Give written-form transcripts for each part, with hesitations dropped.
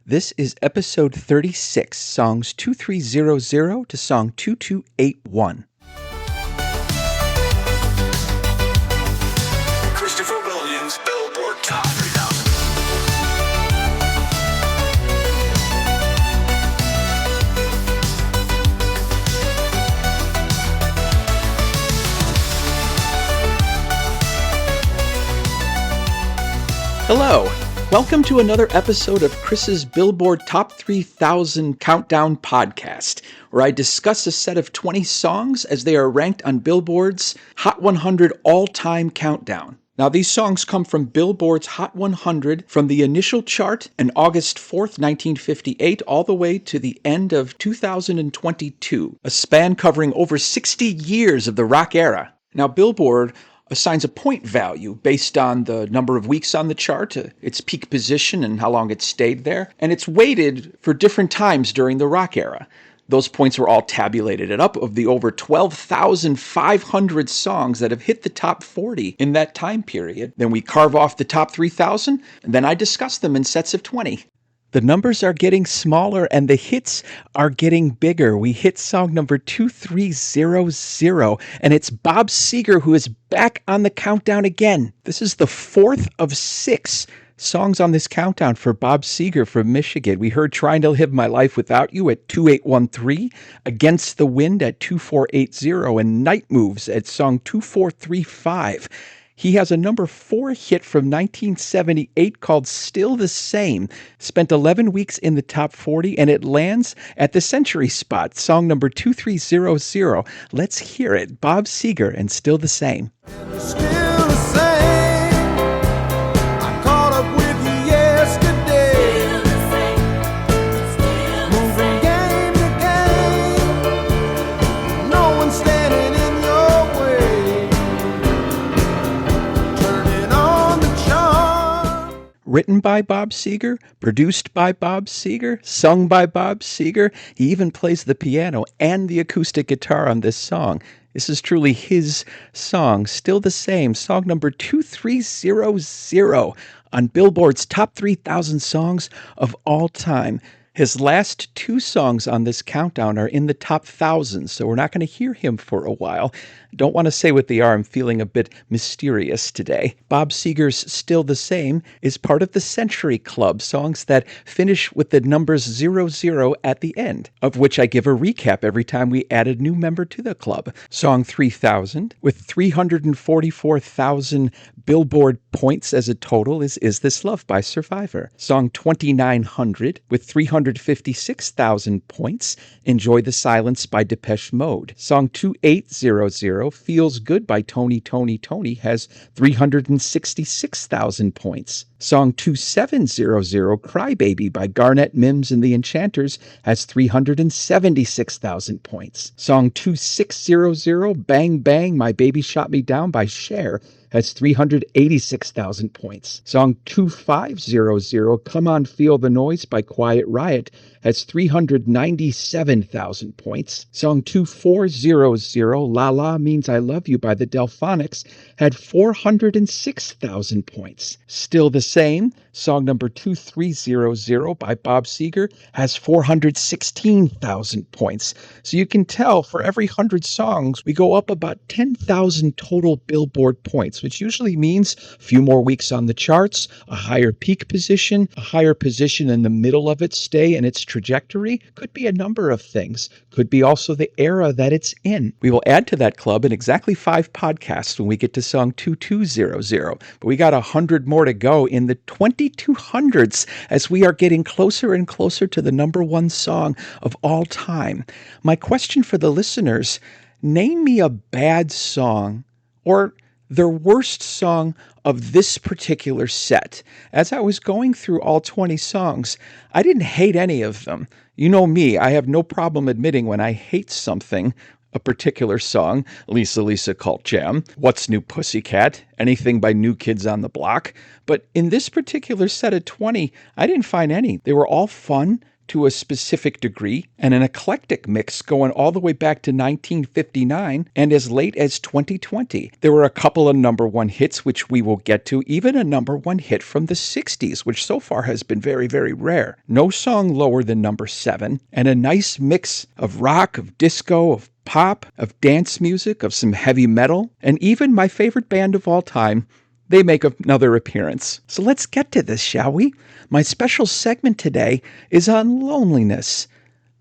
This is episode 36, songs 2300 to song 2281. Christopher Williams, Billboard Top 3000. Hello. Welcome to another episode of Chris's Billboard Top 3000 Countdown Podcast, where I discuss a set of 20 songs as they are ranked on Billboard's Hot 100 All-Time Countdown. Now, these songs come from Billboard's Hot 100 from the initial chart on August 4th, 1958, all the way to the end of 2022, a span covering over 60 years of the rock era. Now, Billboard assigns a point value based on the number of weeks on the chart, its peak position, and how long it stayed there. And it's weighted for different times during the rock era. Those points were all tabulated up of the over 12,500 songs that have hit the top 40 in that time period. Then we carve off the top 3,000, and then I discuss them in sets of 20. The numbers are getting smaller and the hits are getting bigger. We hit song number 2300, and it's Bob Seger who is back on the countdown again. This is the fourth of 6 songs on this countdown for Bob Seger from Michigan. We heard Trying to Live My Life Without You at 2813, Against the Wind at 2480, and Night Moves at song 2435. He has a number 4 hit from 1978 called Still the Same. Spent 11 weeks in the top 40, and it lands at the century spot, song number 2300. Let's hear it. Bob Seger and Still the Same. Still the same. I caught up with you yesterday. Moving game to game. No one standing in your way. Turning on the charm. Written by Bob Seger, produced by Bob Seger, sung by Bob Seger. He even plays the piano and the acoustic guitar on this song. This is truly his song, Still the Same, song number 2300 on Billboard's Top 3000 Songs of All Time. His last 2 songs on this countdown are in the top 1,000, so we're not going to hear him for a while. Don't want to say what they are. I'm feeling a bit mysterious today. Bob Seger's Still the Same is part of the Century Club, songs that finish with the numbers 00 at the end, of which I give a recap every time we add a new member to the club. Song 3000, with 344,000 Billboard points as a total, is This Love by Survivor. Song 2900, with 356,000 points, Enjoy the Silence by Depeche Mode. Song 2800, Feels Good by Tony has 366,000 points. Song 2700, Crybaby by Garnett Mims and the Enchanters, has 376,000 points. Song 2600, Bang Bang, My Baby Shot Me Down by Cher, has 386,000 points. Song 2500, Come On Feel the Noise by Quiet Riot, has 397,000 points. Song 2400, La La Means I Love You by the Delphonics, had 406,000 points. Still the Same, song number 2300 by Bob Seger, has 416,000 points. So you can tell for every 100 songs, we go up about 10,000 total Billboard points, which usually means a few more weeks on the charts, a higher peak position, a higher position in the middle of its stay and its trajectory. Could be a number of things. Could be also the era that it's in. We will add to that club in exactly 5 podcasts when we get to song 2200. But we got 100 more to go in the 2200s as we are getting closer and closer to the number 1 song of all time. My question for the listeners, name me a bad song or their worst song of this particular set. As I was going through all 20 songs, I didn't hate any of them. You know me, I have no problem admitting when I hate something, a particular song, Lisa Cult Jam, What's New Pussycat, anything by New Kids on the Block. But in this particular set of 20, I didn't find any. They were all fun, to a specific degree, and an eclectic mix going all the way back to 1959 and as late as 2020. There were a couple of number one hits, which we will get to, even a number one hit from the 60s, which so far has been very, very rare. No song lower than number 7, and a nice mix of rock, of disco, of pop, of dance music, of some heavy metal, and even my favorite band of all time, they make another appearance. So let's get to this, shall we? My special segment today is on loneliness.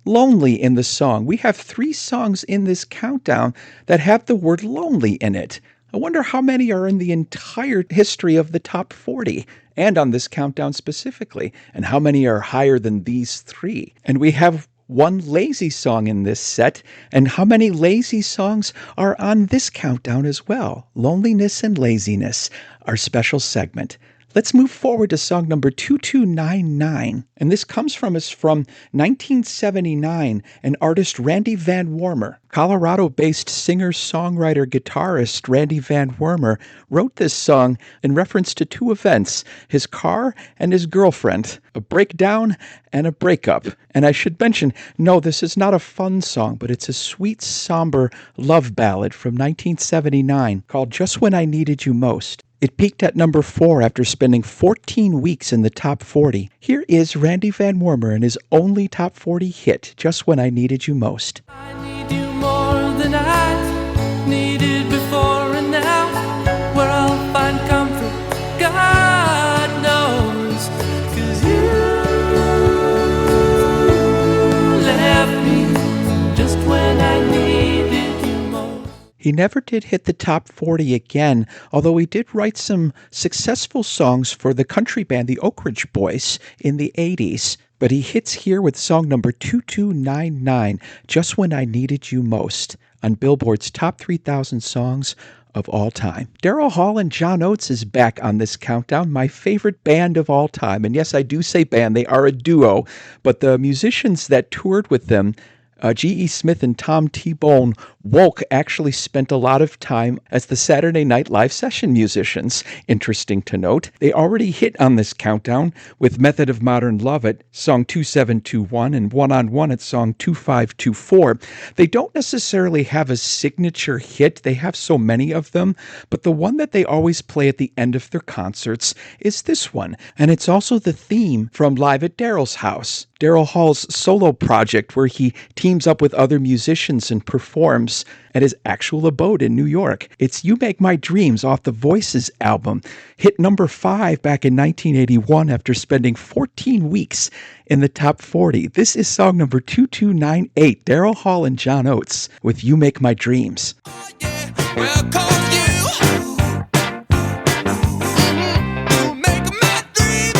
Lonely in the song. We have 3 songs in this countdown that have the word lonely in it. I wonder how many are in the entire history of the top 40, and on this countdown specifically, and how many are higher than these 3. And we have 1 lazy song in this set, and how many lazy songs are on this countdown as well. Loneliness and Laziness, our special segment. Let's move forward to song number 2299, and this comes from 1979, and artist Randy Van Wormer. Colorado-based singer, songwriter, guitarist Randy Van Wormer wrote this song in reference to 2 events, his car and his girlfriend, a breakdown and a breakup. And I should mention, no, this is not a fun song, but it's a sweet, somber love ballad from 1979 called Just When I Needed You Most. It peaked at number 4 after spending 14 weeks in the top 40. Here is Randy Van Wormer and his only top 40 hit, Just When I Needed You Most. I need you more than I needed before, and now where I'll find comfort, God knows, 'cause you left me just when I needed you most. He never did hit the top 40 again, although he did write some successful songs for the country band the Oak Ridge Boys in the 80s. But he hits here with song number 2299, Just When I Needed You Most, on Billboard's top 3,000 songs of all time. Daryl Hall and John Oates is back on this countdown, my favorite band of all time. And yes, I do say band, they are a duo, but the musicians that toured with them, G.E. Smith and Tom T-Bone Wolk, actually spent a lot of time as the Saturday Night Live session musicians. Interesting to note. They already hit on this countdown with Method of Modern Love at song 2721 and One on One at song 2524. They don't necessarily have a signature hit. They have so many of them, but the one that they always play at the end of their concerts is this one. And it's also the theme from Live at Daryl's House, Daryl Hall's solo project where he teams up with other musicians and performs at his actual abode in New York. It's You Make My Dreams off the Voices album. Hit number 5 back in 1981 after spending 14 weeks in the top 40. This is song number 2298, Daryl Hall and John Oates with You Make My Dreams. Well, 'cause you make my dreams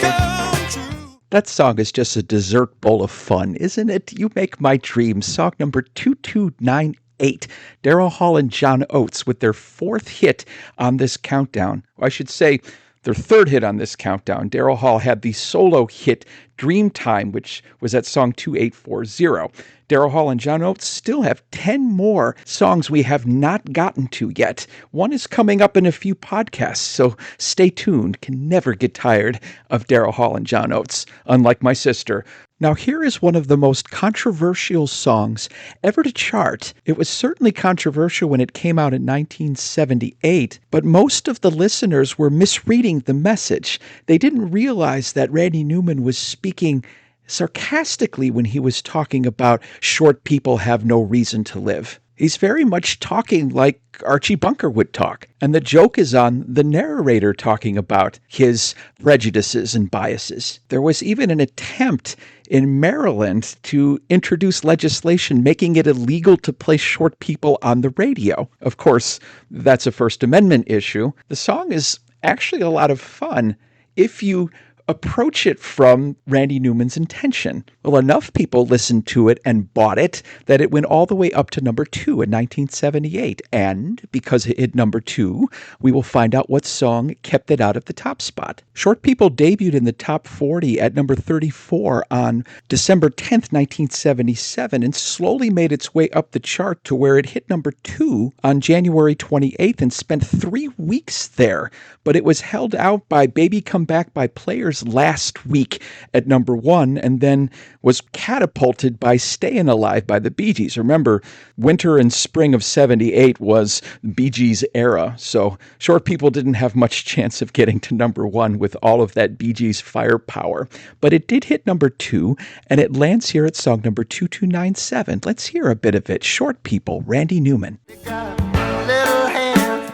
come true. That song is just a dessert bowl of fun, isn't it? You Make My Dreams, song number 2298. Daryl Hall and John Oates with their 4th hit on this countdown. I should say their 3rd hit on this countdown. Daryl Hall had the solo hit Dreamtime, which was at song 2840. Daryl Hall and John Oates still have 10 more songs we have not gotten to yet. One is coming up in a few podcasts, so stay tuned. Can never get tired of Daryl Hall and John Oates, unlike my sister. Now here is one of the most controversial songs ever to chart. It was certainly controversial when it came out in 1978, but most of the listeners were misreading the message. They didn't realize that Randy Newman was speaking sarcastically when he was talking about short people have no reason to live. He's very much talking like Archie Bunker would talk. And the joke is on the narrator talking about his prejudices and biases. There was even an attempt in Maryland to introduce legislation making it illegal to play short people on the radio. Of course, that's a First Amendment issue. The song is actually a lot of fun if you approach it from Randy Newman's intention. Well, enough people listened to it and bought it that it went all the way up to number 2 in 1978. And because it hit number 2, we will find out what song kept it out of the top spot. Short People debuted in the top 40 at number 34 on December 10th, 1977, and slowly made its way up the chart to where it hit number 2 on January 28th and spent 3 weeks there. But it was held out by Baby Come Back by Players last week at number 1, and then was catapulted by Stayin' Alive by the Bee Gees. Remember, winter and spring of 78 was Bee Gees era, so Short People didn't have much chance of getting to number 1 with all of that Bee Gees firepower. But it did hit number 2, and it lands here at song number 2297. Let's hear a bit of it. Short People, Randy Newman. Little hands,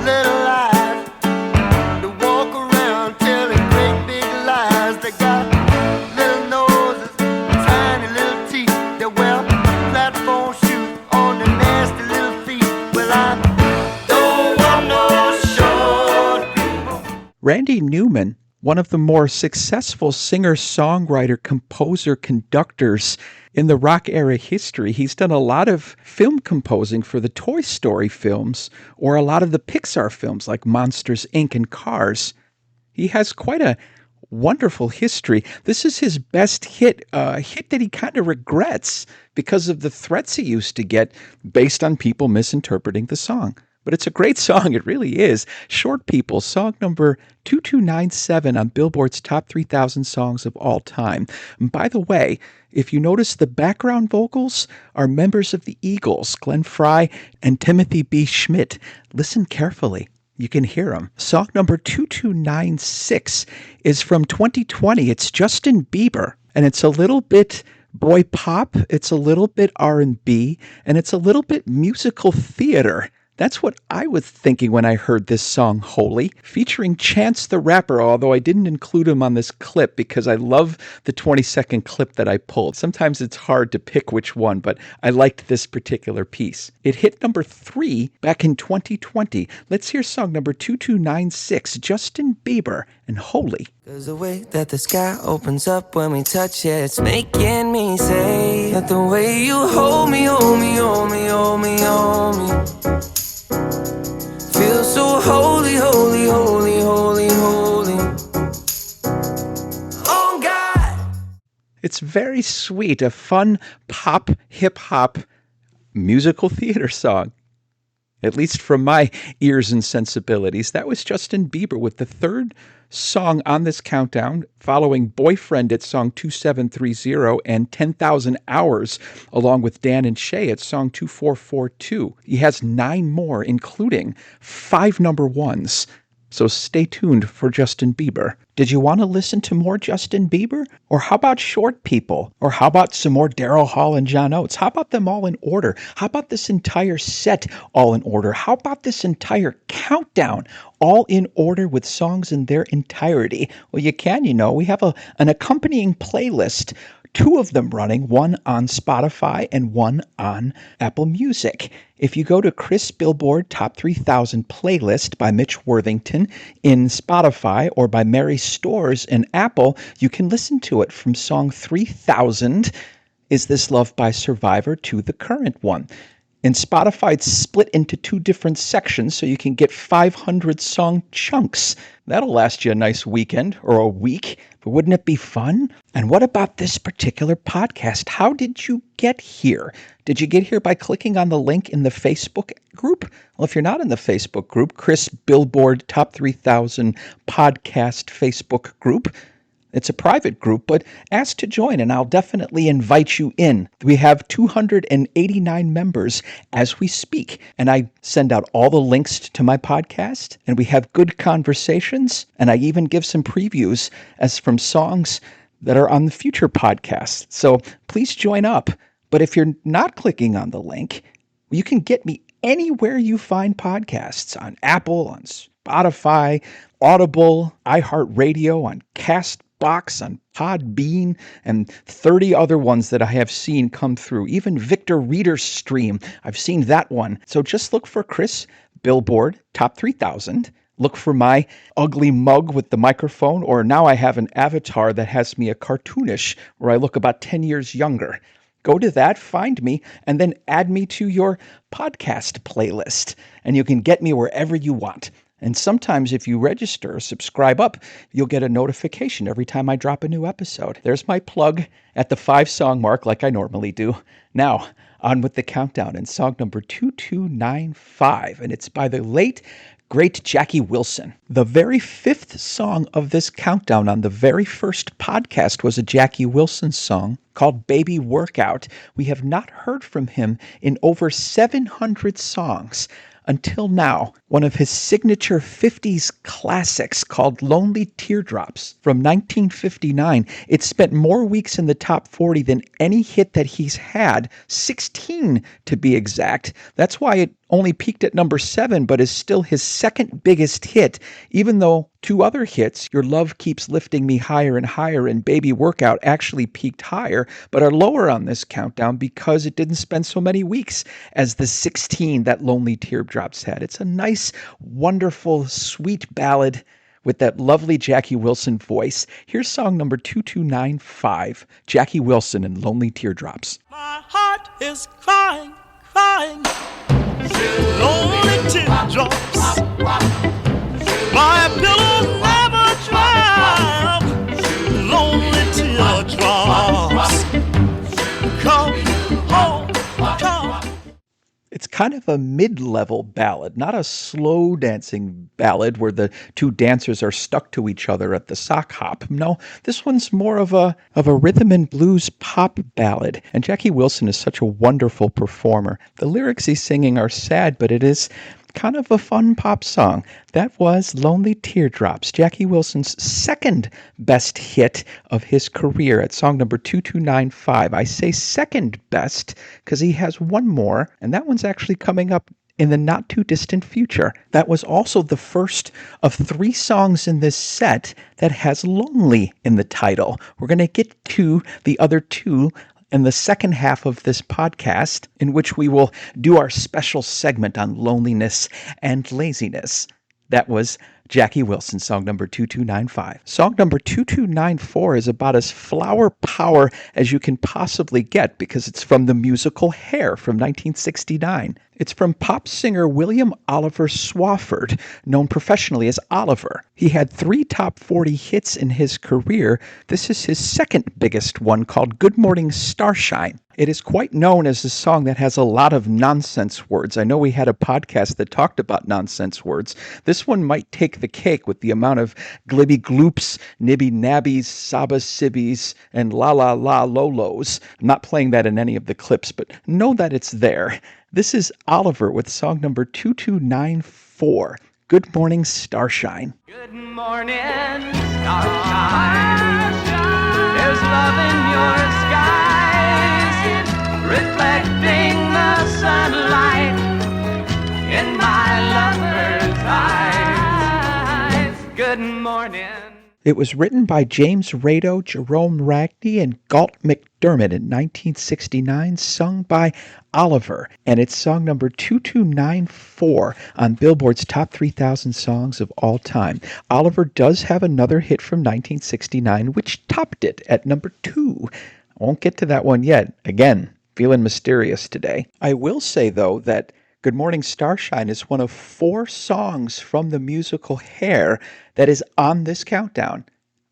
little eyes, they walk around telling great big lies. They got little noses, tiny little teeth. They wear platform shoes on their nasty little feet. Well, I don't want no short people. Randy Newman, one of the more successful singer-songwriter, composer, conductors in the rock era history. He's done a lot of film composing for the Toy Story films or a lot of the Pixar films like Monsters, Inc. and Cars. He has quite a wonderful history. This is his best hit, a hit that he kind of regrets because of the threats he used to get based on people misinterpreting the song. But it's a great song, it really is. Short People, song number 2297 on Billboard's Top 3,000 Songs of All Time. And by the way, if you notice, the background vocals are members of the Eagles, Glenn Frey and Timothy B. Schmidt. Listen carefully. You can hear them. Song number 2296 is from 2020. It's Justin Bieber, and it's a little bit boy pop, it's a little bit R&B, and it's a little bit musical theater. That's what I was thinking when I heard this song, Holy, featuring Chance the Rapper, although I didn't include him on this clip because I love the 20-second clip that I pulled. Sometimes it's hard to pick which one, but I liked this particular piece. It hit number 3 back in 2020. Let's hear song number 2296, Justin Bieber and Holy. 'Cause the way that the sky opens up when we touch it, it's making me say that the way you hold me, hold me, hold me, hold me, hold me, feels so holy, holy, holy, holy, holy. Oh God! It's very sweet, a fun pop, hip-hop musical theater song. At least from my ears and sensibilities. That was Justin Bieber with the third song on this countdown, following Boyfriend at song 2730 and 10,000 Hours, along with Dan and Shay at song 2442. He has 9 more, including 5 number ones. So stay tuned for Justin Bieber. Did you want to listen to more Justin Bieber? Or how about Short People? Or how about some more Daryl Hall and John Oates? How about them all in order? How about this entire set all in order? How about this entire countdown all in order with songs in their entirety? Well, you can, we have an accompanying playlist, 2 of them running, one on Spotify and one on Apple Music. If you go to Chris Billboard Top 3000 playlist by Mitch Worthington in Spotify or by Mary Stores in Apple, you can listen to it from song 3000, Is This Love by Survivor, to the current one. In Spotify, it's split into 2 different sections, so you can get 500 song chunks. That'll last you a nice weekend or a week, but wouldn't it be fun? And what about this particular podcast? How did you get here? Did you get here by clicking on the link in the Facebook group? Well, if you're not in the Facebook group, Chris Billboard Top 3000 Podcast Facebook group, it's a private group, but ask to join and I'll definitely invite you in. We have 289 members as we speak, and I send out all the links to my podcast, and we have good conversations, and I even give some previews as from songs that are on the future podcasts. So please join up. But if you're not clicking on the link, you can get me anywhere you find podcasts, on Apple, on Spotify, Audible, iHeartRadio, on Castbox, on Podbean, and 30 other ones that I have seen come through. Even Victor Reader's Stream, I've seen that one. So just look for Chris Billboard Top 3000 look for my ugly mug with the microphone, or now I have an avatar that has me a cartoonish where I look about 10 years younger. Go to that, find me, and then add me to your podcast playlist. And you can get me wherever you want. And sometimes if you register or subscribe up, you'll get a notification every time I drop a new episode. There's my plug at the 5-song mark like I normally do. Now, on with the countdown and song number 2295, and it's by the late, great Jackie Wilson. The very 5th song of this countdown on the very first podcast was a Jackie Wilson song called Baby Workout. We have not heard from him in over 700 songs. Until now, one of his signature 50s classics called Lonely Teardrops from 1959. It spent more weeks in the top 40 than any hit that he's had, 16 to be exact. That's why it only peaked at number 7, but is still his second biggest hit, even though 2 other hits, Your Love Keeps Lifting Me Higher and Higher and Baby Workout, actually peaked higher, but are lower on this countdown because it didn't spend so many weeks as the 16 that Lonely Teardrops had. It's a nice, wonderful, sweet ballad with that lovely Jackie Wilson voice. Here's song number 2295, Jackie Wilson and Lonely Teardrops. My heart is crying, crying, lonely teardrops. My pillow never dry, lonely teardrops. Come home, come. It's kind of a mid-level ballad, not a slow dancing ballad where the 2 dancers are stuck to each other at the sock hop. No, this one's more of a rhythm and blues pop ballad. And Jackie Wilson is such a wonderful performer. The lyrics he's singing are sad, but it is kind of a fun pop song. That was Lonely Teardrops, Jackie Wilson's second best hit of his career at song number 2295. I say second best because he has one more, and that one's actually coming up in the not too distant future. That was also the first of 3 songs in this set that has Lonely in the title. We're going to get to the other 2 in the second half of this podcast, in which we will do our special segment on loneliness and laziness. That was Jackie Wilson, song number 2295. Song number 2294 is about as flower power as you can possibly get because it's from the musical Hair from 1969. It's from pop singer William Oliver Swafford, known professionally as Oliver. He had 3 top 40 hits in his career. This is his second biggest one, called Good Morning Starshine. It is quite known as a song that has a lot of nonsense words. I know we had a podcast that talked about nonsense words. This one might take the cake with the amount of glibby gloops, nibby nabbies, saba sibbies, and la la la lolos. I'm not playing that in any of the clips, but know that it's there. This is Oliver with song number 2294, Good Morning Starshine. Good morning, starshine. There's love in your skies, reflecting the sunlight in my lover's eyes. Good morning. It was written by James Rado, Jerome Ragney, and Galt McDermott in 1969, sung by Oliver, and it's song number 2294 on Billboard's Top 3,000 Songs of All Time. Oliver does have another hit from 1969, which topped it at number 2. I won't get to that one yet. Again, feeling mysterious today. I will say, though, that Good Morning Starshine is one of 4 songs from the musical Hair that is on this countdown,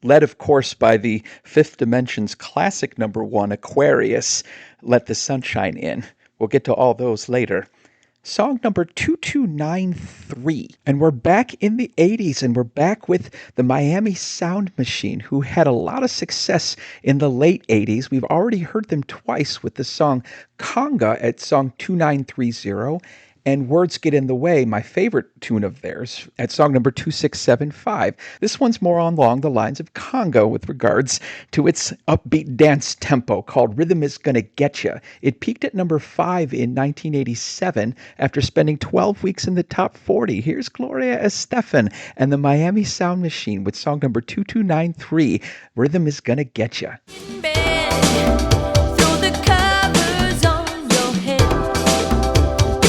led, of course, by the Fifth Dimension's classic number 1, Aquarius, Let the Sunshine In. We'll get to all those later. Song number 2293. And we're back in the 80s, and we're back with the Miami Sound Machine, who had a lot of success in the late 80s. We've already heard them twice with the song Conga at song 2930, and Words Get in the Way, my favorite tune of theirs, at song number 2675. This one's more along the lines of Conga with regards to its upbeat dance tempo called Rhythm Is Gonna Getcha. It peaked at number 5 in 1987 after spending 12 weeks in the top 40. Here's Gloria Estefan and the Miami Sound Machine with song number 2293, Rhythm Is Gonna Getcha.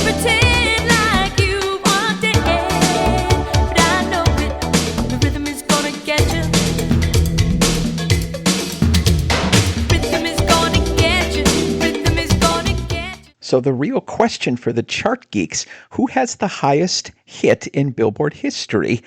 Pretend like you want it, but I So the real question for the chart geeks, who has the highest hit in Billboard history?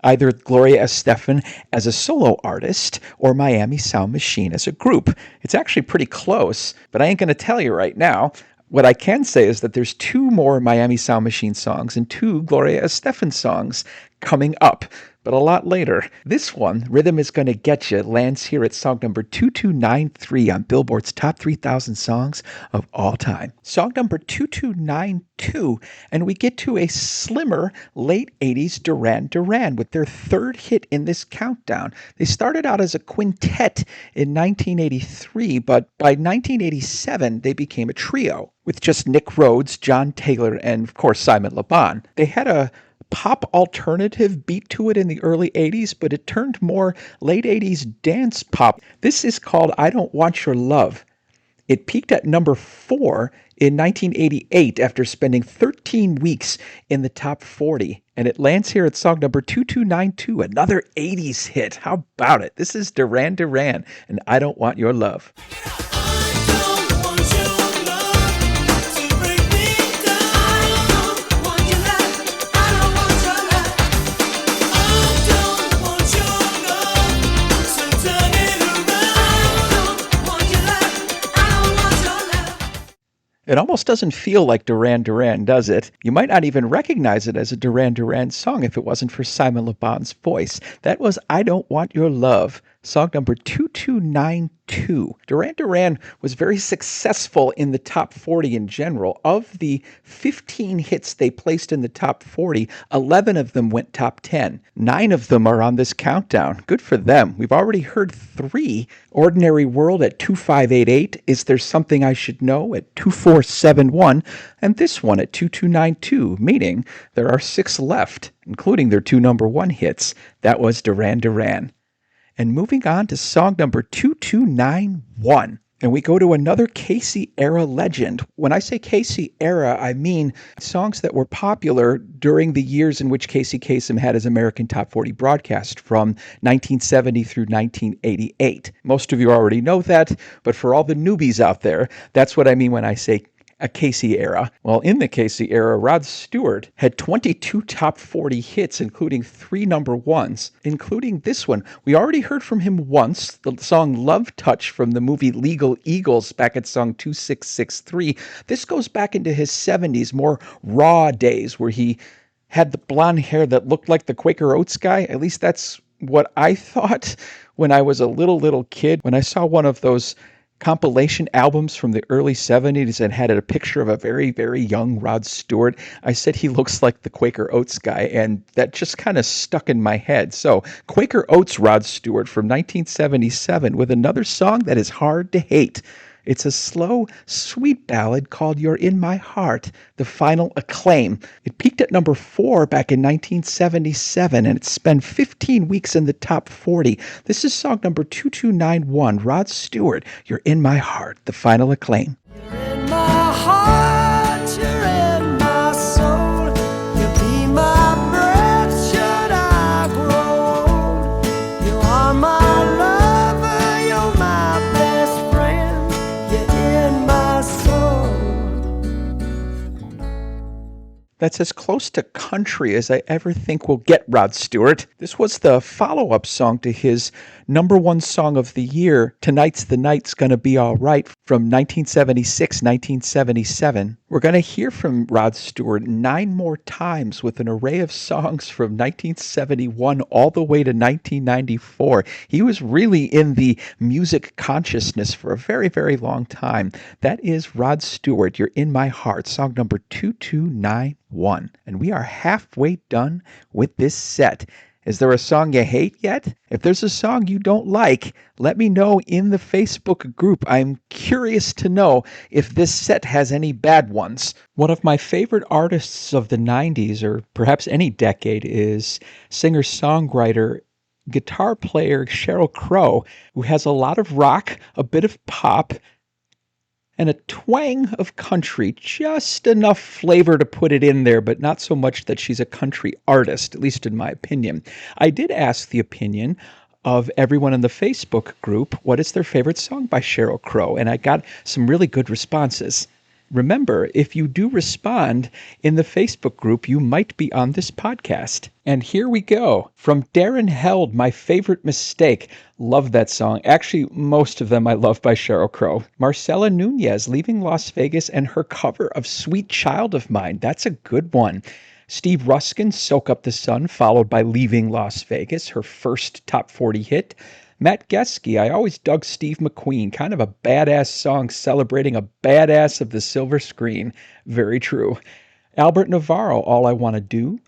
Either Gloria Estefan as a solo artist or Miami Sound Machine as a group. It's actually pretty close, but I ain't going to tell you right now. What I can say is that there's 2 more Miami Sound Machine songs and 2 Gloria Estefan songs coming up, but a lot later. This one, Rhythm Is Gonna Get You, lands here at song number 2293 on Billboard's Top 3,000 Songs of All Time. Song number 2292, and we get to a slimmer late 80s Duran Duran with their 3rd hit in this countdown. They started out as a quintet in 1983, but by 1987 they became a trio with just Nick Rhodes, John Taylor, and of course Simon Le Bon. They had a pop alternative beat to it in the early 80s, but it turned more late 80s dance pop. This is called I Don't Want Your Love. It peaked at number 4 in 1988 after spending 13 weeks in the top 40. And it lands here at song number 2292, another 80s hit. How about it? This is Duran Duran and I Don't Want Your Love. It almost doesn't feel like Duran Duran, does it? You might not even recognize it as a Duran Duran song if it wasn't for Simon Le Bon's voice. That was I Don't Want Your Love, song number 2292. Duran Duran was very successful in the top 40 in general. Of the 15 hits they placed in the top 40, 11 of them went top 10. 9 of them are on this countdown. Good for them. We've already heard 3. Ordinary World at 2588. Is There Something I Should Know at 2471. And this one at 2292, meaning there are 6 left, including their 2 number 1 hits. That was Duran Duran. And moving on to song number 2291. And we go to another Casey era legend. When I say Casey era, I mean songs that were popular during the years in which Casey Kasem had his American Top 40 broadcast from 1970 through 1988. Most of you already know that, but for all the newbies out there, that's what I mean when I say a Casey era. Well, in the Casey era, Rod Stewart had 22 top 40 hits, including 3 number 1s, including this one. We already heard from him once, the song Love Touch from the movie Legal Eagles back at song 2663. This goes back into his 70s, more raw days where he had the blonde hair that looked like the Quaker Oats guy. At least that's what I thought when I was a little kid. When I saw one of those compilation albums from the early 70s and had a picture of a very, very young Rod Stewart, I said he looks like the Quaker Oats guy, and that just kind of stuck in my head. So Quaker Oats Rod Stewart from 1977 with another song that is hard to hate. It's a slow, sweet ballad called You're in My Heart, the final acclaim. It peaked at number 4 back in 1977, and it spent 15 weeks in the top 40. This is song number 2291, Rod Stewart, You're in My Heart, the final acclaim. You're in my heart, you're in my soul. You be my breath, should I grow old. You are my lover, you're my best friend. You're in my soul. That's as close to country as I ever think we'll get, Rod Stewart. This was the follow-up song to his number 1 song of the year, Tonight's the Night's Gonna Be All Right, from 1976, 1977. We're going to hear from Rod Stewart 9 more times with an array of songs from 1971 all the way to 1994. He was really in the music consciousness for a very, very long time. That is Rod Stewart, You're in My Heart, song number 2291. And we are halfway done with this set. Is there a song you hate yet? If there's a song you don't like, let me know in the Facebook group. I'm curious to know if this set has any bad ones. One of my favorite artists of the 90s, or perhaps any decade, is singer-songwriter, guitar player Sheryl Crow, who has a lot of rock, a bit of pop, and a twang of country, just enough flavor to put it in there, but not so much that she's a country artist, at least in my opinion. I did ask the opinion of everyone in the Facebook group, what is their favorite song by Sheryl Crow? And I got some really good responses. Remember, if you do respond in the Facebook group, you might be on this podcast. And here we go. From Darren Held, My Favorite Mistake. Love that song. Actually, most of them I love by Sheryl Crow. Marcela Nunez, Leaving Las Vegas, and her cover of Sweet Child of Mine. That's a good one. Steve Ruskin, Soak Up the Sun, followed by Leaving Las Vegas, her first top 40 hit. Matt Geske, I always dug Steve McQueen, kind of a badass song celebrating a badass of the silver screen. Very true. Albert Navarro, All I Want to Do.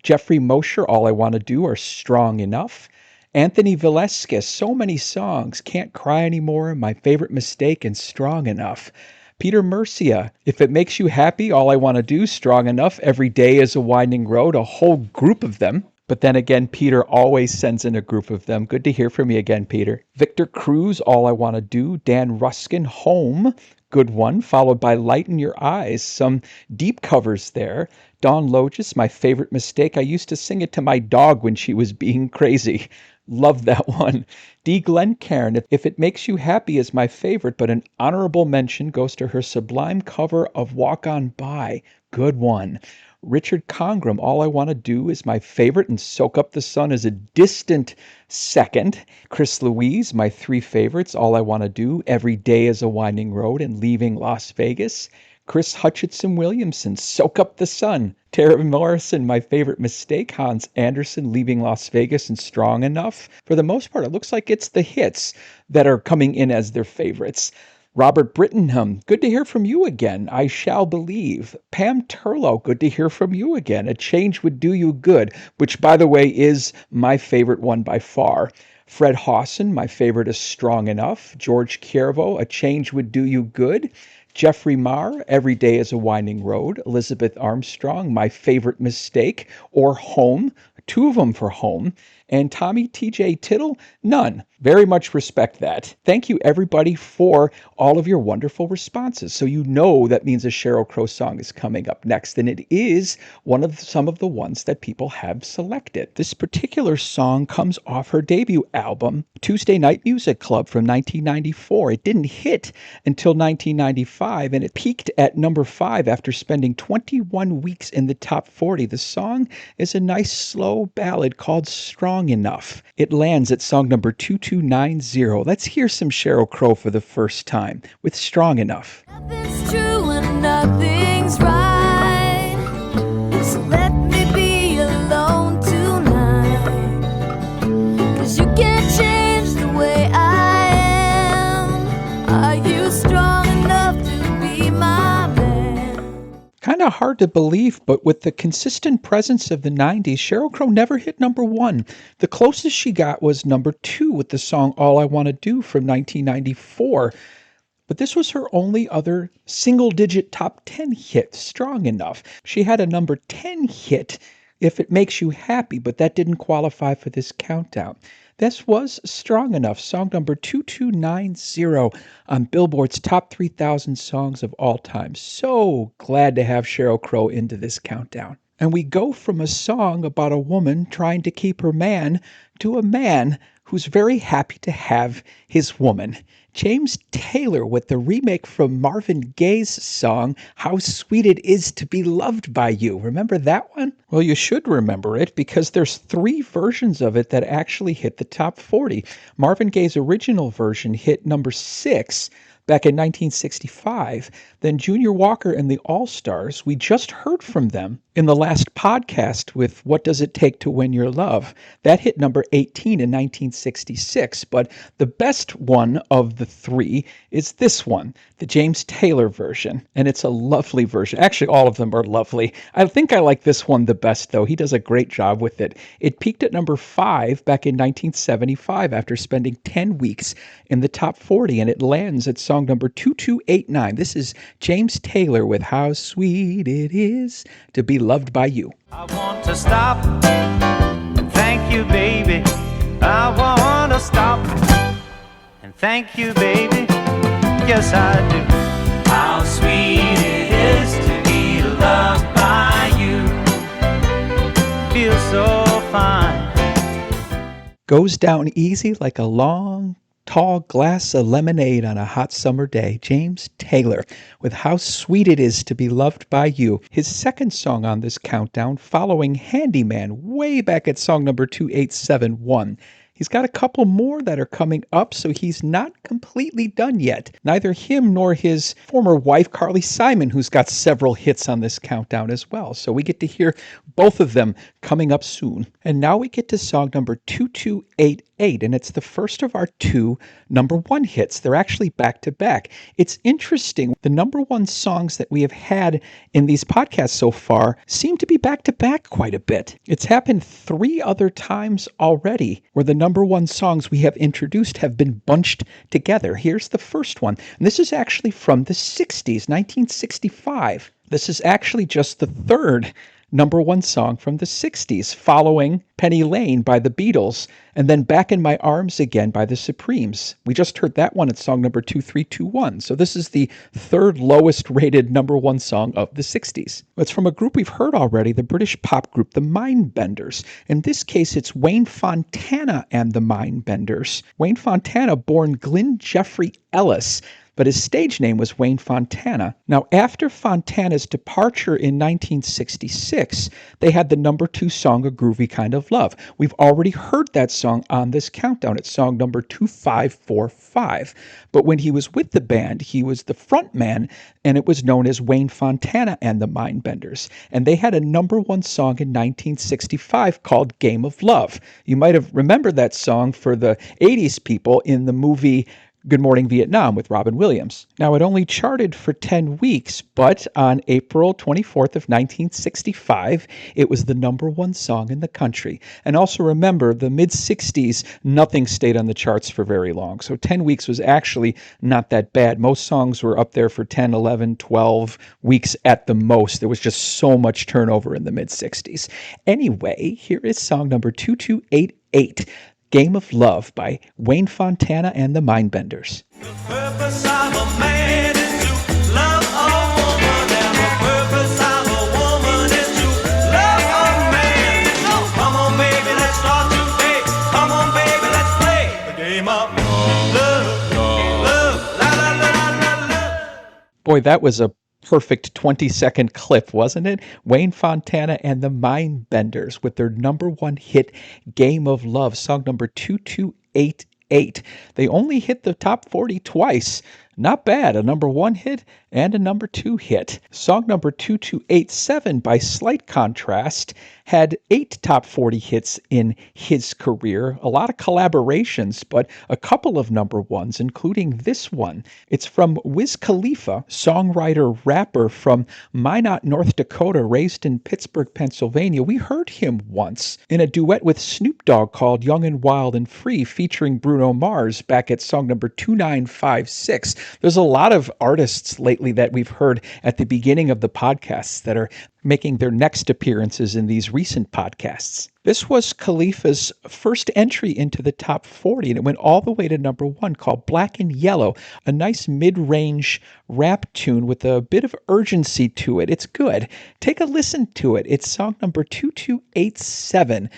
Jeffrey Mosher, All I Want to Do are Strong Enough. Anthony Velasquez, So Many Songs, Can't Cry Anymore, My Favorite Mistake, and Strong Enough. Peter Mercia, If It Makes You Happy, All I Want to Do, Strong Enough, Every Day is a Winding Road, a whole group of them. But then again, Peter always sends in a group of them. Good to hear from you again, Peter. Victor Cruz, All I Want to Do. Dan Ruskin, Home, good one, followed by Lighten Your Eyes. Some deep covers there. Dawn Logis, My Favorite Mistake. I used to sing it to my dog when she was being crazy. Love that one. D. Glencairn, If It Makes You Happy is my favorite, but an honorable mention goes to her sublime cover of Walk On By. Good one. Richard Congram, All I Want to Do is my favorite, and Soak Up the Sun is a distant second. Chris Louise, my three favorites, All I Want to Do, Every Day is a Winding Road, and Leaving Las Vegas. Chris Hutchinson Williamson, Soak Up the Sun. Tara Morrison, My Favorite Mistake. Hans Anderson, Leaving Las Vegas, and Strong Enough. For the most part, it looks like it's the hits that are coming in as their favorites. Robert Brittenham, good to hear from you again. I Shall Believe. Pam Turlow, good to hear from you again. A Change Would Do You Good, which, by the way, is my favorite one by far. Fred Hawson, My Favorite is Strong Enough. George Kiervo, A Change Would Do You Good. Jeffrey Marr, Every Day is a Winding Road. Elizabeth Armstrong, My Favorite Mistake, or Home. Two of them for Home. And Tommy T.J. Tittle, none. Very much respect that. Thank you, everybody, for all of your wonderful responses. So you know that means a Sheryl Crow song is coming up next, and it is some of the ones that people have selected. This particular song comes off her debut album, Tuesday Night Music Club, from 1994. It didn't hit until 1995, and it peaked at number 5 after spending 21 weeks in the top 40. The song is a nice, slow ballad called Strong Enough. It lands at song number 2290. Let's hear some Sheryl Crow for the first time with Strong Enough. Nothing's true and nothing's right, so let me be alone tonight, 'cause you can't change the way I am. Are you strong enough to be my man? Kind of hard to believe, but with the consistent presence of the 90s, Sheryl Crow never hit number 1. The closest she got was number 2 with the song All I Want to Do from 1994. But this was her only other single-digit top 10 hit, Strong Enough. She had a number 10 hit, If It Makes You Happy, but that didn't qualify for this countdown. This was Strong Enough, song number 2290 on Billboard's Top 3,000 Songs of All Time. So glad to have Sheryl Crow into this countdown. And we go from a song about a woman trying to keep her man to a man who's very happy to have his woman. James Taylor with the remake from Marvin Gaye's song, How Sweet It Is to Be Loved by You. Remember that one? Well, you should remember it because there's 3 versions of it that actually hit the top 40. Marvin Gaye's original version hit number 6 back in 1965. Then Junior Walker and the All-Stars, we just heard from them in the last podcast with What Does It Take to Win Your Love. That hit number 18 in 1966, but the best one of the 3 is this one, the James Taylor version, and it's a lovely version. Actually, all of them are lovely. I think I like this one the best, though. He does a great job with it. It peaked at number 5 back in 1975 after spending 10 weeks in the top 40, and it lands at song number 2289. This is James Taylor with How Sweet It Is to Be Loved by You. I want to stop and thank you, baby. I want to stop and thank you, baby. Yes, I do. How sweet it is to be loved by you. Feels so fine. Goes down easy like a long Tall Glass of Lemonade on a Hot Summer Day, James Taylor, with How Sweet It Is to Be Loved by You, his second song on this countdown, following Handyman way back at song number 2871. He's got a couple more that are coming up, so he's not completely done yet. Neither him nor his former wife, Carly Simon, who's got several hits on this countdown as well. So we get to hear both of them coming up soon. And now we get to song number 2288, and it's the first of our two number one hits. They're actually back to back. It's interesting. The number one songs that we have had in these podcasts so far seem to be back to back quite a bit. It's happened 3 other times already where the number one songs we have introduced have been bunched together. Here's the first one. And this is actually from the 60s, 1965. This is actually just the third number one song from the 60s, following Penny Lane by the Beatles, and then Back in My Arms Again by the Supremes. We just heard that one at song number 2321. So this is the third lowest rated number one song of the 60s. It's from a group we've heard already, the British pop group, the Mindbenders. In this case, it's Wayne Fontana and the Mindbenders. Wayne Fontana, born Glyn Jeffrey Ellis, but his stage name was Wayne Fontana. Now, after Fontana's departure in 1966, they had the number 2 song, A Groovy Kind of Love. We've already heard that song on this countdown. It's song number 2545. But when he was with the band, he was the front man, and it was known as Wayne Fontana and the Mindbenders. And they had a number 1 song in 1965 called Game of Love. You might have remembered that song for the 80s people in the movie Good Morning Vietnam with Robin Williams. Now, it only charted for 10 weeks, but on April 24th of 1965, it was the number 1 song in the country. And also remember, the mid-60s, nothing stayed on the charts for very long. So 10 weeks was actually not that bad. Most songs were up there for 10, 11, 12 weeks at the most. There was just so much turnover in the mid-60s. Anyway, here is song number 2288. Game of Love by Wayne Fontana and the Mindbenders. The purpose of a man is to love a woman, and the purpose of a woman is to love a man. So come on, baby, let's start today. Come on, baby, let's play the game of love, love, la la la la la. Boy, that was a perfect 20-second clip, wasn't it? Wayne Fontana and the Mindbenders with their number 1 hit, Game of Love, song number 2288. They only hit the top 40 twice. Not bad, a number 1 hit and a number 2 hit. Song number 2287, by slight contrast, had 8 top 40 hits in his career. A lot of collaborations, but a couple of number 1s, including this one. It's from Wiz Khalifa, songwriter-rapper from Minot, North Dakota, raised in Pittsburgh, Pennsylvania. We heard him once in a duet with Snoop Dogg called Young and Wild and Free, featuring Bruno Mars back at song number 2956. There's a lot of artists lately that we've heard at the beginning of the podcasts that are making their next appearances in these recent podcasts. This was Khalifa's first entry into the top 40, and it went all the way to number 1, called Black and Yellow, a nice mid-range rap tune with a bit of urgency to it. It's good. Take a listen to it. It's song number 2287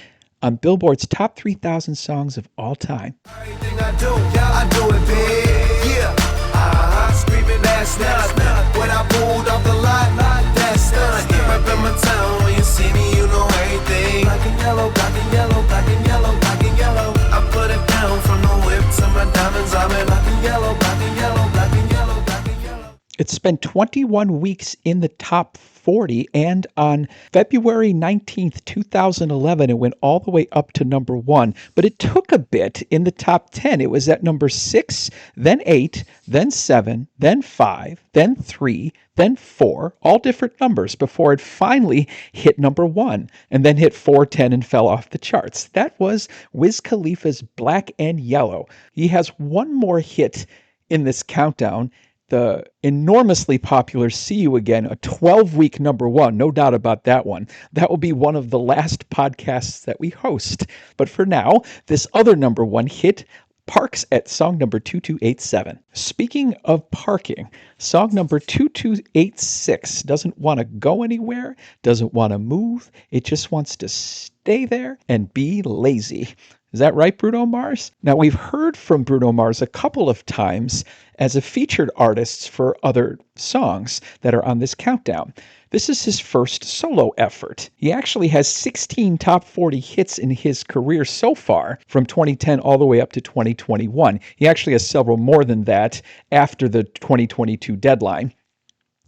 on Billboard's Top 3,000 Songs of All Time. Everything I do, yeah, I do it big. Yeah, screaming that's not when I pulled off the lot. That's not hit right in my town. When you see me, you know everything. Black and yellow, black and yellow, black and yellow, black and yellow. I put it down from the whip to my diamonds. I'm in black and yellow, black and yellow, black and yellow, black and yellow. It spent 21 weeks in the top 40, and on February 19th, 2011, it went all the way up to number 1, but it took a bit in the top 10. It was at number 6, then 8, then 7, then 5, then 3, then 4, all different numbers before it finally hit number 1, and then hit 410 and fell off the charts. That was Wiz Khalifa's Black and Yellow. He has one more hit in this countdown, the enormously popular See You Again, a 12-week number 1, no doubt about that one. That will be one of the last podcasts that we host. But for now, this other number 1 hit parks at song number 2287. Speaking of parking, song number 2286 doesn't want to go anywhere, doesn't want to move, it just wants to stay there and be lazy. Is that right, Bruno Mars? Now, we've heard from Bruno Mars a couple of times as a featured artist for other songs that are on this countdown. This is his first solo effort. He actually has 16 top 40 hits in his career so far, from 2010 all the way up to 2021. He actually has several more than that after the 2022 deadline.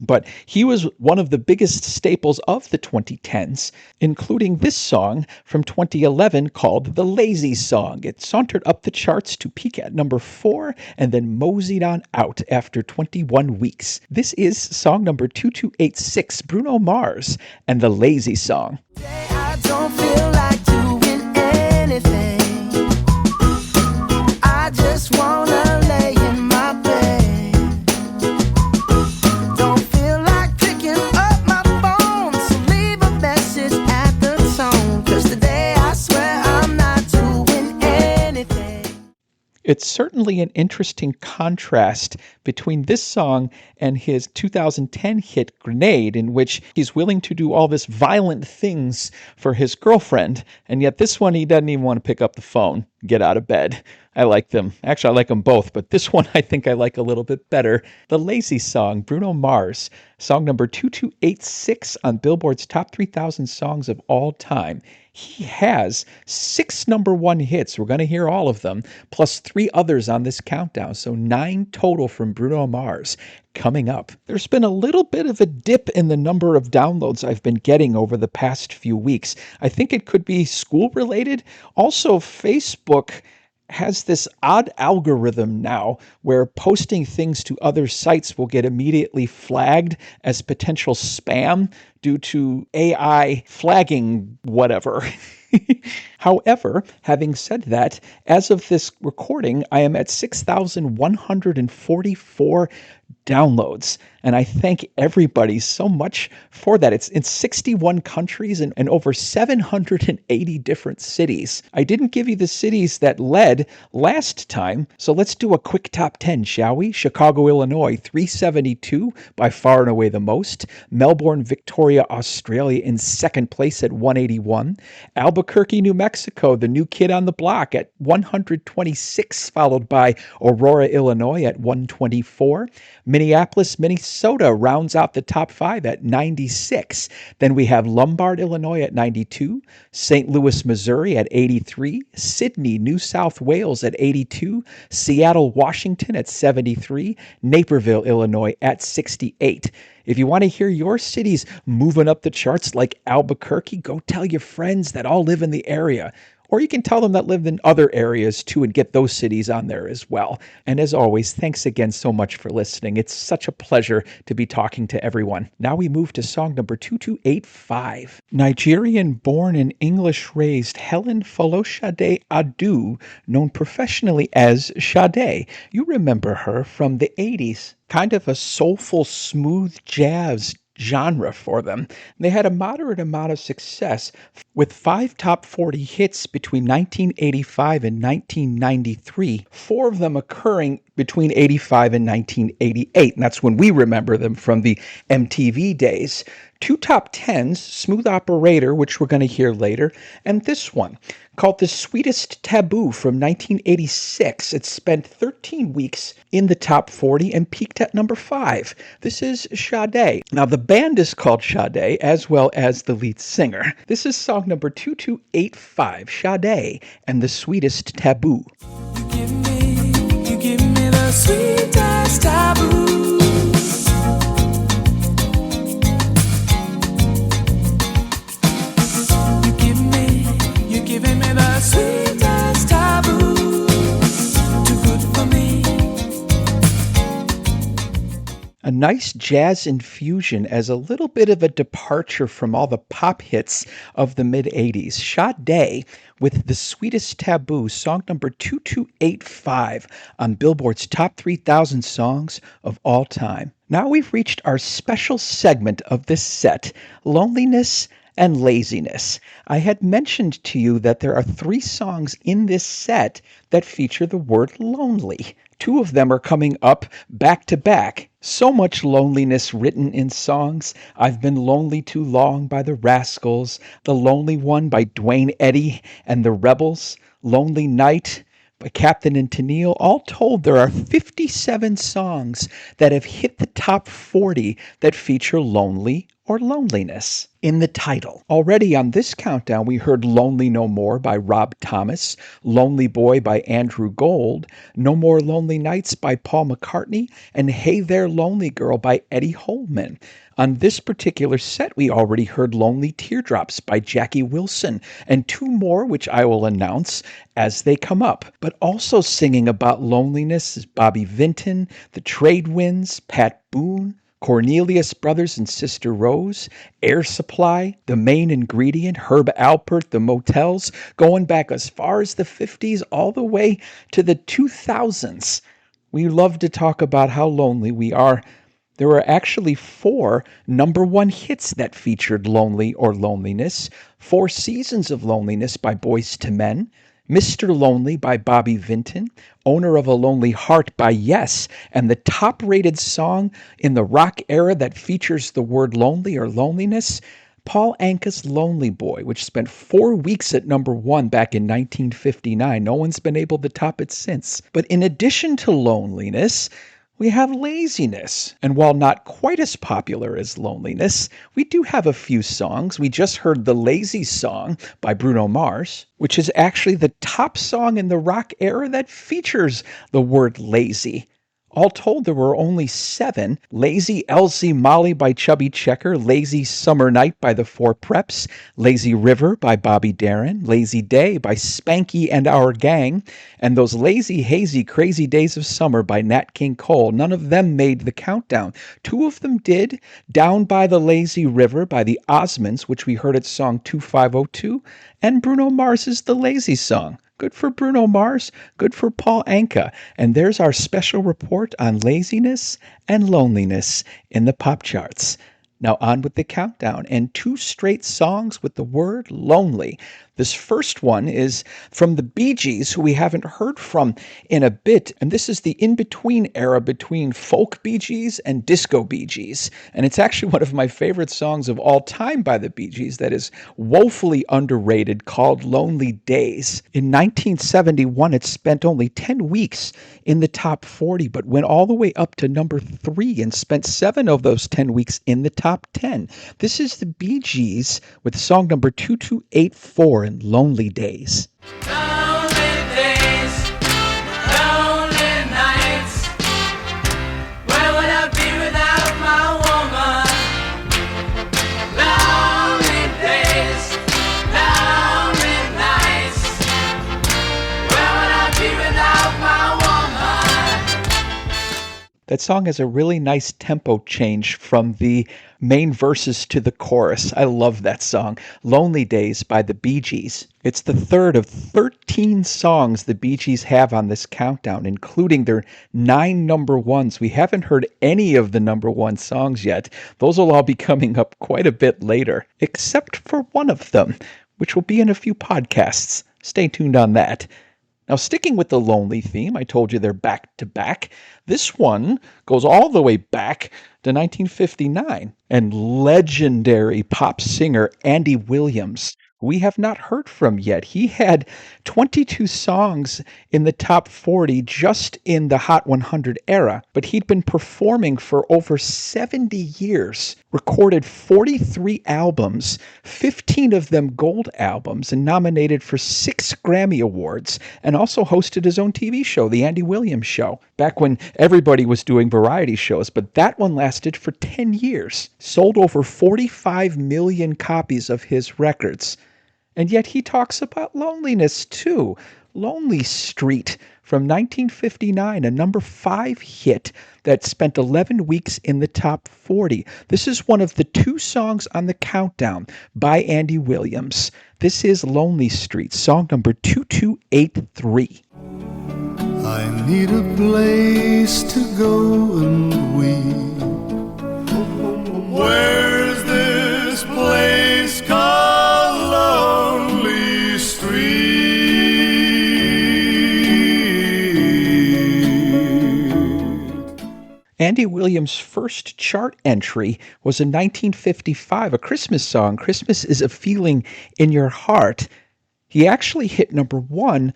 But he was one of the biggest staples of the 2010s, including this song from 2011 called The Lazy Song. It sauntered up the charts to peak at number 4 and then moseyed on out after 21 weeks. This is song number 2286, Bruno Mars and The Lazy Song. I don't feel like doing anything. I just wanna lay in my bed. Don't feel like picking up my phone, so leave a message at the tone. 'Cause today I swear I'm not doing anything. It's certainly an interesting contrast between this song and his 2010 hit Grenade, in which he's willing to do all this violent things for his girlfriend, and yet this one he doesn't even want to pick up the phone, get out of bed. I like them. Actually, I like them both, but this one I think I like a little bit better. The Lazy Song, Bruno Mars, song number 2286 on Billboard's Top 3,000 Songs of All Time. He has 6 number 1 hits. We're going to hear all of them, plus 3 others on this countdown, so 9 total from Bruno Mars. Coming up, there's been a little bit of a dip in the number of downloads I've been getting over the past few weeks. I think it could be school related. Also, Facebook has this odd algorithm now where posting things to other sites will get immediately flagged as potential spam due to AI flagging whatever. However, having said that, as of this recording, I am at 6,144 downloads. And I thank everybody so much for that. It's in 61 countries and over 780 different cities. I didn't give you the cities that led last time, so let's do a quick top 10, shall we? Chicago, Illinois, 372, by far and away the most. Melbourne, Victoria, Australia in second place at 181. Albuquerque, New Mexico, the new kid on the block at 126, followed by Aurora, Illinois at 124. Minneapolis, Minnesota rounds out the top 5 at 96. Then we have Lombard, Illinois at 92, St. Louis, Missouri at 83, Sydney, New South Wales at 82, Seattle, Washington at 73, Naperville, Illinois at 68. If you want to hear your cities moving up the charts like Albuquerque, go tell your friends that all live in the area. Or you can tell them that live in other areas too and get those cities on there as well. And as always, thanks again so much for listening. It's such a pleasure to be talking to everyone. Now we move to song number 2285. Nigerian-born and English-raised Helen Folashade Adu, known professionally as Sade. You remember her from the 80s. Kind of a soulful, smooth jazz genre for them. They had a moderate amount of success with 5 top 40 hits between 1985 and 1993, 4 of them occurring between 85 and 1988, and that's when we remember them from the MTV days. 2 top 10s, Smooth Operator, which we're going to hear later, and this one, called The Sweetest Taboo from 1986. It spent 13 weeks in the top 40 and peaked at number 5. This is Sade. Now, the band is called Sade, as well as the lead singer. This is song number 2285, Sade and The Sweetest Taboo. You give me the sweetest taboo. You're giving me the sweetest taboo. Too good for me. A nice jazz infusion as a little bit of a departure from all the pop hits of the mid-'80s. Sade with The Sweetest Taboo, song number 2285 on Billboard's Top 3,000 Songs of All Time. Now we've reached our special segment of this set, Loneliness and Laziness. I had mentioned to you that there are 3 songs in this set that feature the word lonely. 2 of them are coming up back to back. So much loneliness written in songs. I've Been Lonely Too Long by the Rascals, The Lonely One by Dwayne Eddy and the Rebels, Lonely Night by Captain and Tennille. All told, there are 57 songs that have hit the top 40 that feature lonely or loneliness in the title. Already on this countdown, we heard Lonely No More by Rob Thomas, Lonely Boy by Andrew Gold, No More Lonely Nights by Paul McCartney, and Hey There Lonely Girl by Eddie Holman. On this particular set, we already heard Lonely Teardrops by Jackie Wilson, and two more which I will announce as they come up. But also singing about loneliness is Bobby Vinton, the Trade Winds, Pat Boone, Cornelius Brothers and Sister Rose, Air Supply, The Main Ingredient, Herb Alpert, The Motels, going back as far as the 50s all the way to the 2000s. We love to talk about how lonely we are. There were actually 4 number 1 hits that featured lonely or loneliness, 4 Seasons of Loneliness by Boyz II Men, Mr. Lonely by Bobby Vinton, Owner of a Lonely Heart by Yes, and the top-rated song in the rock era that features the word lonely or loneliness, Paul Anka's Lonely Boy, which spent 4 weeks at number 1 back in 1959. No one's been able to top it since. But in addition to loneliness, we have laziness. And while not quite as popular as loneliness, we do have a few songs. We just heard the Lazy Song by Bruno Mars, which is actually the top song in the rock era that features the word lazy. All told, there were only 7. Lazy Elsie Molly by Chubby Checker, Lazy Summer Night by the Four Preps, Lazy River by Bobby Darin, Lazy Day by Spanky and Our Gang, and those Lazy Hazy Crazy Days of Summer by Nat King Cole. None of them made the countdown. 2 of them did, Down by the Lazy River by the Osmonds, which we heard at song 2502, and Bruno Mars's The Lazy Song. Good for Bruno Mars, good for Paul Anka. And there's our special report on laziness and loneliness in the pop charts. Now on with the countdown, and 2 straight songs with the word lonely. This first one is from the Bee Gees, who we haven't heard from in a bit, and this is the in-between era between folk Bee Gees and disco Bee Gees. And it's actually one of my favorite songs of all time by the Bee Gees that is woefully underrated, called Lonely Days. In 1971, it spent only 10 weeks in the top 40, but went all the way up to number 3 and spent 7 of those 10 weeks in the top 10. This is the Bee Gees with song number 2284 in Lonely Days. Lonely days, lonely nights. Where would I be without my woman? Lonely days, lonely nights. Where would I be without my woman? That song has a really nice tempo change from the main verses to the chorus. I love that song. Lonely Days by the Bee Gees. It's the third of 13 songs the Bee Gees have on this countdown, including their 9 number 1s. We haven't heard any of the number 1 songs yet. Those will all be coming up quite a bit later, except for one of them, which will be in a few podcasts. Stay tuned on that. Now, sticking with the lonely theme, I told you they're back to back. This one goes all the way back to 1959, and legendary pop singer Andy Williams, who we have not heard from yet. He had 22 songs in the top 40 just in the Hot 100 era, but he'd been performing for over 70 years, recorded 43 albums, 15 of them gold albums, and nominated for 6 Grammy Awards, and also hosted his own TV show, The Andy Williams Show, back when everybody was doing variety shows, but that one lasted for 10 years. Sold over 45 million copies of his records. And yet he talks about loneliness too. Lonely Street from 1959, a number 5 hit that spent 11 weeks in the top 40. This is one of the 2 songs on the countdown by Andy Williams. This is Lonely Street, song number 2283. I need a place to go and weep. Where's this place called Lonely Street? Andy Williams' first chart entry was in 1955, a Christmas song, Christmas is a Feeling in Your Heart. He actually hit number one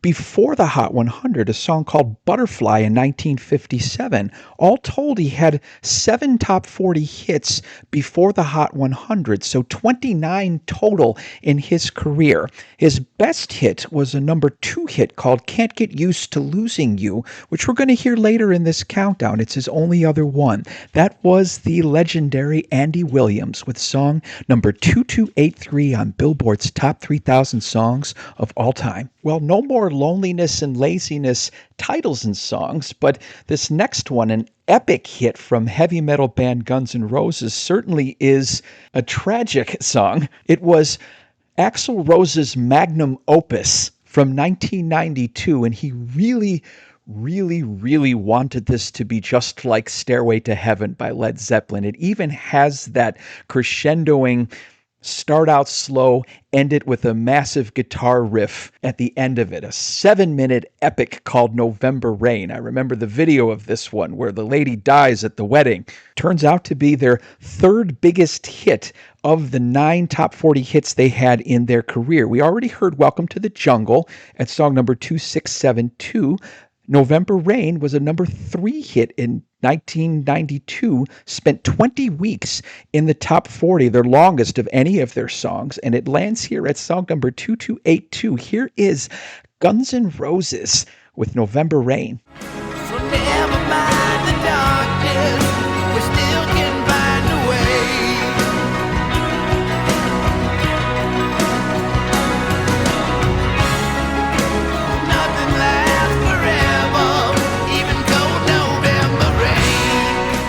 before the Hot 100, a song called Butterfly in 1957. All told, he had 7 top 40 hits before the Hot 100, so 29 total in his career. His best hit was a number 2 hit called Can't Get Used to Losing You, which we're going to hear later in this countdown. It's his only other one. That was the legendary Andy Williams with song number 2283 on Billboard's Top 3,000 Songs of All Time. Well, no more Loneliness and Laziness titles and songs, but this next one, an epic hit from heavy metal band Guns N' Roses, certainly is a tragic song. It was Axl Rose's magnum opus from 1992, and he really wanted this to be just like Stairway to Heaven by Led Zeppelin. It even has that crescendoing start out slow, end it with a massive guitar riff at the end of it. A 7-minute epic called November Rain. I remember the video of this one where the lady dies at the wedding. Turns out to be their third biggest hit of the 9 top 40 hits they had in their career. We already heard Welcome to the Jungle at song number 2672. November Rain was a number 3 hit in 1992, spent 20 weeks in the top 40, their longest of any of their songs, and it lands here at song number 2282. Here is Guns N' Roses with November Rain. So never mind the darkness, we still can find a way. Nothing lasts forever, even cold November rain.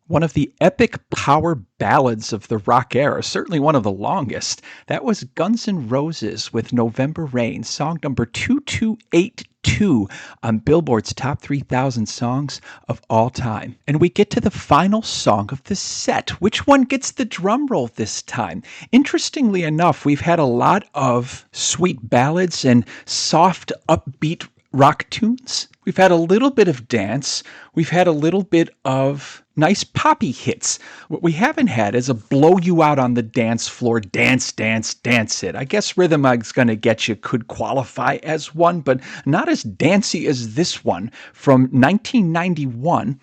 One of the epic power ballads of the rock era, certainly one of the longest. That was Guns N' Roses with November Rain, song number 2282 on Billboard's Top 3,000 Songs of All Time. And we get to the final song of the set. Which one gets the drum roll this time? Interestingly enough, we've had a lot of sweet ballads and soft, upbeat rock tunes. We've had a little bit of dance. We've had a little bit of nice poppy hits. What we haven't had is a blow you out on the dance floor, dance, dance, dance it. I guess Rhythm Is Gonna Get You could qualify as one, but not as dancey as this one from 1991.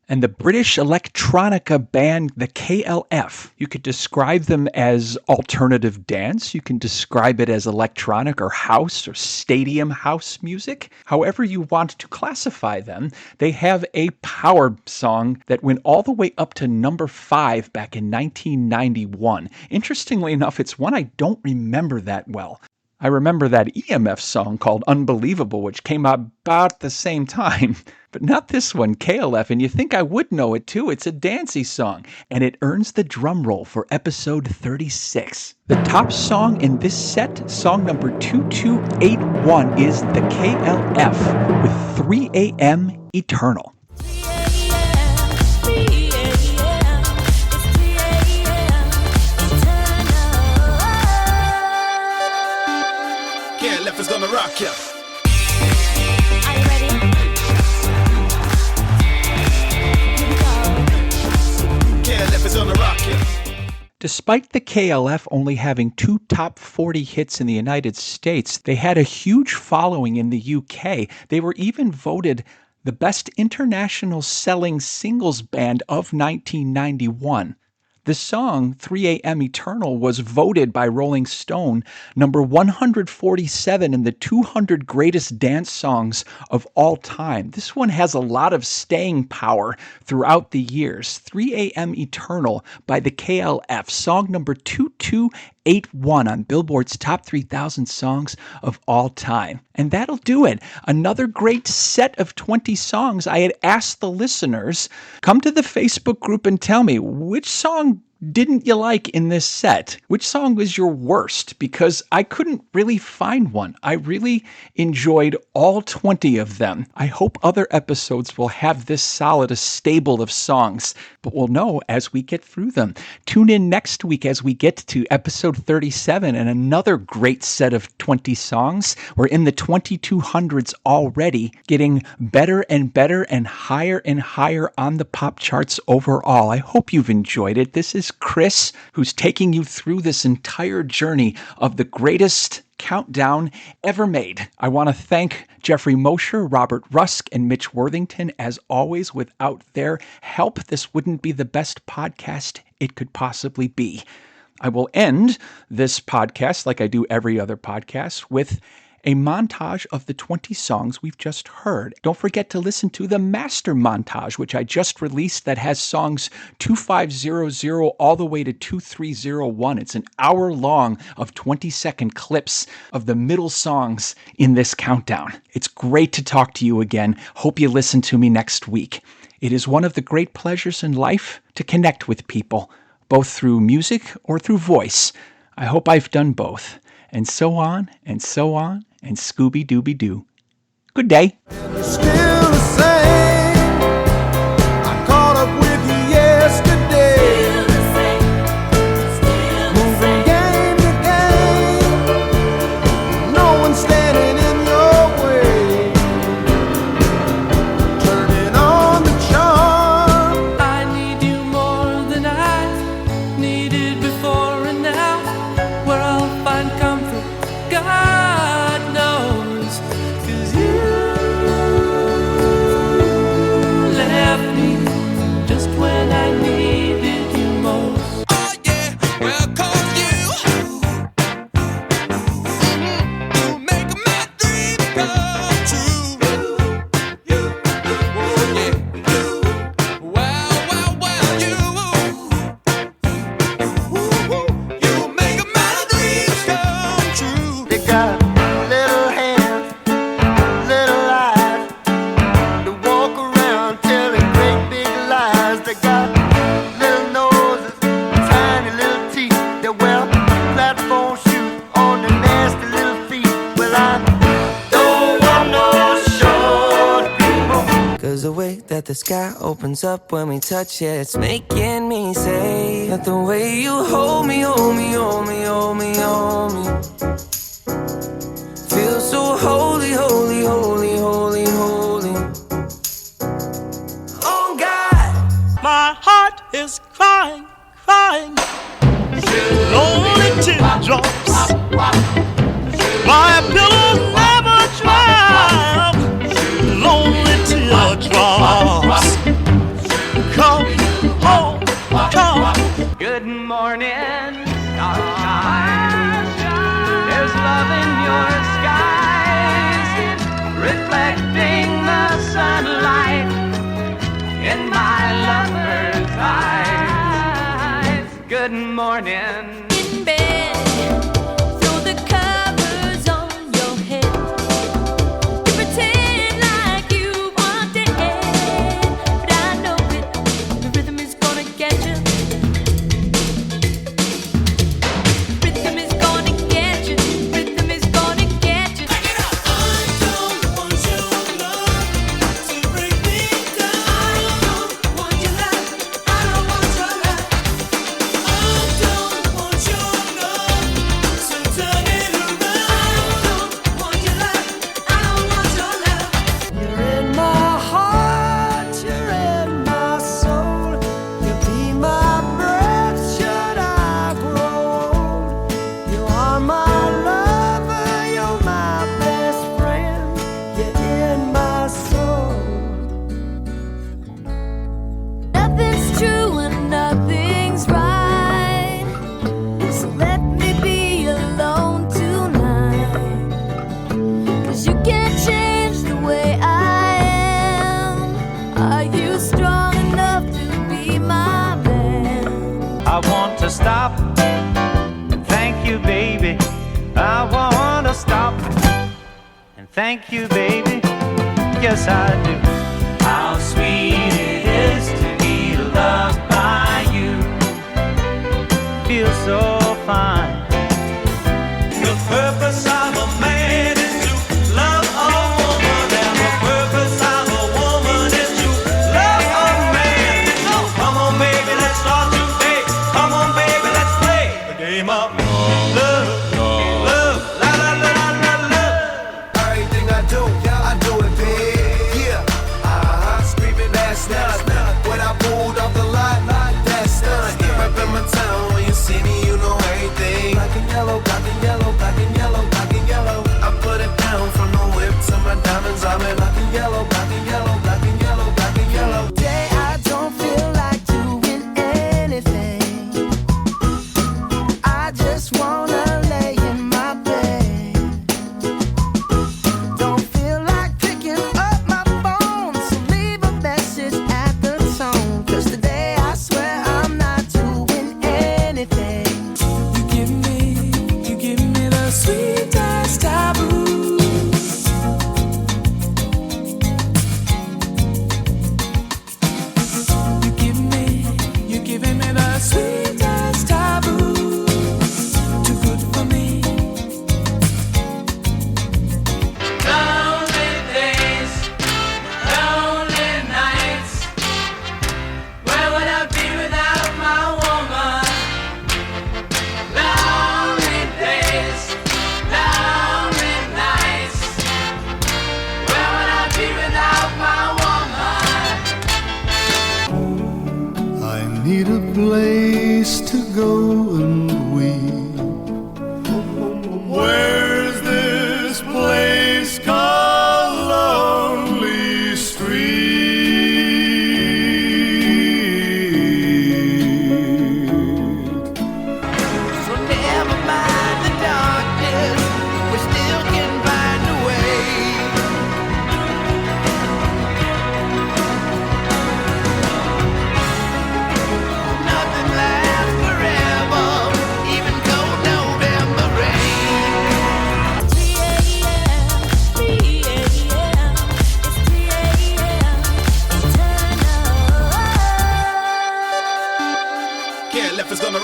And the British electronica band, the KLF. You could describe them as alternative dance. You can describe it as electronic or house or stadium house music. However you want to classify them, they have a power song that went all the way up to number 5 back in 1991. Interestingly enough, it's one I don't remember that well. I remember that EMF song called Unbelievable, which came out about the same time. But not this one, KLF, and you think I would know it too. It's a dancey song, and it earns the drum roll for episode 36. The top song in this set, song number 2281, is the KLF with 3 a.m. Eternal. KLF is gonna rock ya. Are you ready? Here we go. KLF is gonna rock ya. Despite the KLF only having 2 top 40 hits in the United States, they had a huge following in the UK. They were even voted the best international selling singles band of 1991. The song 3 a.m. Eternal was voted by Rolling Stone number 147 in the 200 greatest dance songs of all time. This one has a lot of staying power throughout the years. 3 a.m. Eternal by the KLF, song number 2281 on Billboard's Top 3,000 Songs of All Time. And that'll do it. Another great set of 20 songs. I had asked the listeners, come to the Facebook group and tell me which song didn't you like in this set? Which song was your worst? Because I couldn't really find one. I really enjoyed all 20 of them. I hope other episodes will have this solid a stable of songs, but we'll know as we get through them. Tune in next week as we get to episode 37 and another great set of 20 songs. We're in the 2200s already, getting better and better and higher on the pop charts overall. I hope you've enjoyed it. This is Chris, who's taking you through this entire journey of the greatest countdown ever made. I want to thank Jeffrey Mosher, Robert Rusk, and Mitch Worthington. As always, without their help, this wouldn't be the best podcast it could possibly be. I will end this podcast, like I do every other podcast, with a montage of the 20 songs we've just heard. Don't forget to listen to the Master Montage, which I just released, that has songs 2500 all the way to 2301. It's an hour long of 20-second clips of the middle songs in this countdown. It's great to talk to you again. Hope you listen to me next week. It is one of the great pleasures in life to connect with people, both through music or through voice. I hope I've done both. And so on, and so on, and Scooby-Dooby-Doo. Good day. Still the same. I caught up with you yesterday. Moving game to game. No one standing in your way. Turning on the charm. I need you more than I needed before and now. Where I'll find comfort, God knows. 'Cause you left me just when I needed you most. Oh yeah, well 'cause you make my dreams come true. Oh yeah, well you make my dreams come true. They got little hands, little eyes. They walk around telling great big lies. They got little noses, tiny little teeth. They wear platform shoes on their nasty little feet. Well, I don't want no short people. 'Cause the way that the sky opens up when we touch it, it's making me say that the way you hold me, hold me, hold me, hold me, hold me, feels so holy, holy, holy, holy, holy. Oh God, My heart is crying, crying, lonely teardrops. My pillow never dry, lonely teardrops. Come home, come. Good morning, sunshine. There's love in your skies, reflecting the sunlight in my lover's eyes. Good morning. In bed, throw the covers on your head. You pretend like you want it, but I know it. The rhythm is gonna get you. Rhythm is gonna get you. Rhythm is gonna get you. I don't want your love to break me down. I don't want your love. I don't want your love. I don't want your love to turn it around. I don't want your love. I don't want your love. You're in my heart, you're in my soul. You be my breath, should I grow old. You are my lover, you're my best friend. You're in my soul. Nothing's true and nothing's right. So let me be alone tonight. 'Cause you can't change the way I am. Are you strong enough to be my man? I want to stop and thank you, baby. I want to stop and thank you, baby. Yes, I do. How sweet it is to be loved by you. Feels so fine. The purpose of a man is to love a woman, and the purpose of a woman is to love a man. So come on, baby, let's start today. Come on, baby, let's play the game of love, love, la la la la la la. Everything I do it big. Yeah, screaming that's done. When I pulled off the lot, that's done. Reppin' my town, when you see me, you know everything.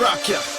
rock ya.